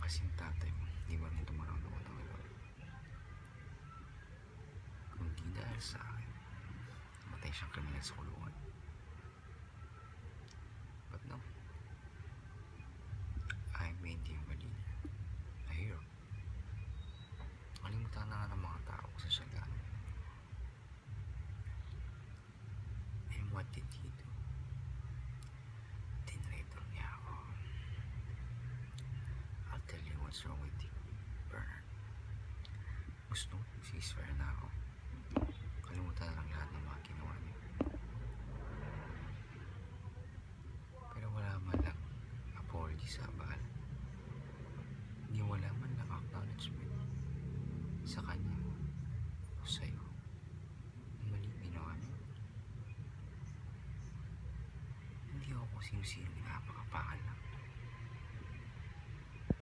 Kasi yung tatay mo, di ba rin tumarang ako ng alam. Kung di dahil sa akin, namatay siyang kriminal sa kulungan. But no, I made the mali. A hero. Kalimutan na nga ng mga tao sa siya galing. And what did he do? Tinrator niya ako. I'll tell you what's wrong with you, Bernard. Gusto magsiswear na ako. Kalimutan na lang lahat ng mga ginawa niyo. Pero wala man lang apology sa abal. Hindi wala man lang acknowledgement